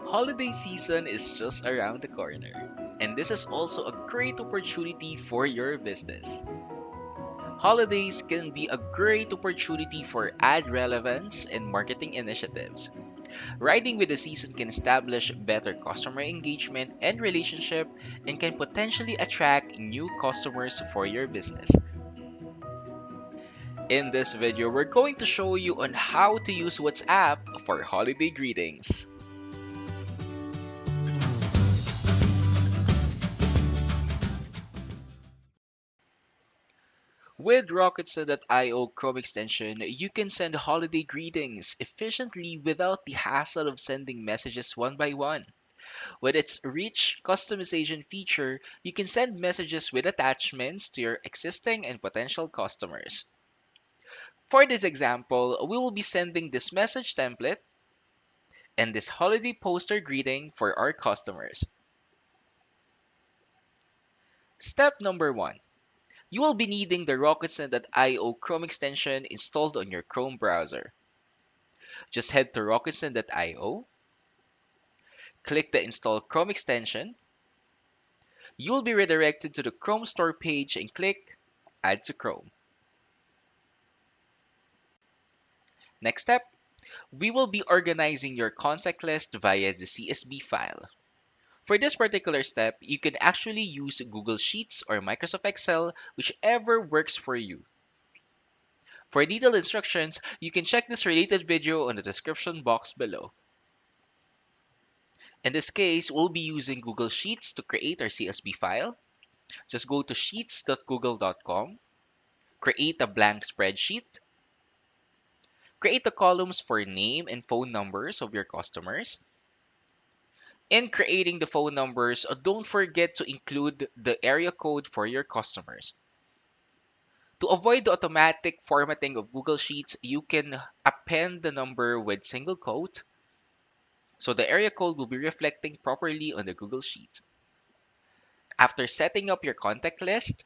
Holiday season is just around the corner, and this is also a great opportunity for your business. Holidays can be a great opportunity for ad relevance and marketing initiatives. Riding with the season can establish better customer engagement and relationship and can potentially attract new customers for your business. In this video, we're going to show you on how to use WhatsApp for holiday greetings. With RocketSend.io Chrome extension, you can send holiday greetings efficiently without the hassle of sending messages one by one. With its rich customization feature, you can send messages with attachments to your existing and potential customers. For this example, we will be sending this message template and this holiday poster greeting for our customers. Step number 1. You will be needing the RocketSend.io Chrome extension installed on your Chrome browser. Just head to RocketSend.io, click the Install Chrome extension. You will be redirected to the Chrome Store page and click Add to Chrome. Next step, we will be organizing your contact list via the CSV file. For this particular step, you can actually use Google Sheets or Microsoft Excel, whichever works for you. For detailed instructions, you can check this related video on the description box below. In this case, we'll be using Google Sheets to create our CSV file. Just go to sheets.google.com, create a blank spreadsheet, create the columns for name and phone numbers of your customers. In creating the phone numbers, don't forget to include the area code for your customers. To avoid the automatic formatting of Google Sheets, you can append the number with single quote, so the area code will be reflecting properly on the Google Sheet. After setting up your contact list,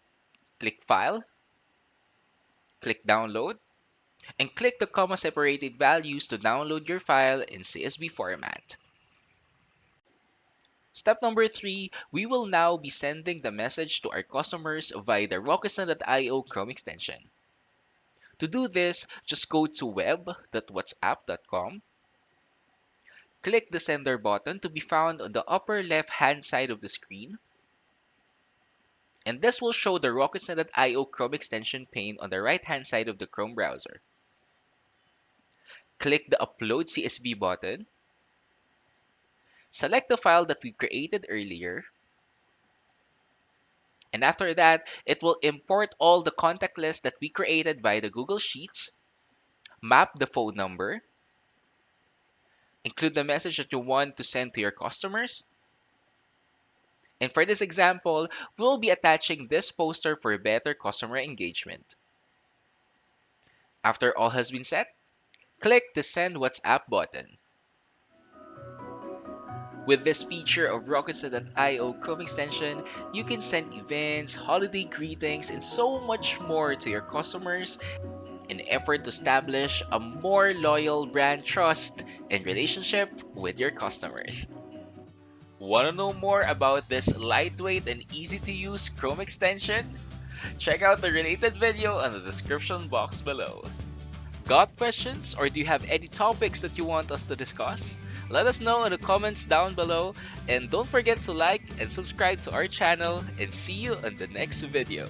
click File, click Download, and click the comma-separated values to download your file in CSV format. Step number 3, we will now be sending the message to our customers via the RocketSend.io Chrome extension. To do this, just go to web.whatsapp.com, click the sender button to be found on the upper left-hand side of the screen, and this will show the RocketSend.io Chrome extension pane on the right-hand side of the Chrome browser. Click the Upload CSV button, select the file that we created earlier, and after that, it will import all the contact lists that we created by the Google Sheets, map the phone number, include the message that you want to send to your customers, and for this example, we'll be attaching this poster for better customer engagement. After all has been set, click the Send WhatsApp button. With this feature of RocketSend.io Chrome extension, you can send events, holiday greetings, and so much more to your customers in an effort to establish a more loyal brand trust and relationship with your customers. Want to know more about this lightweight and easy to use Chrome extension? Check out the related video on the description box below. Got questions, or do you have any topics that you want us to discuss? Let us know in the comments down below, and don't forget to like and subscribe to our channel, and see you on the next video.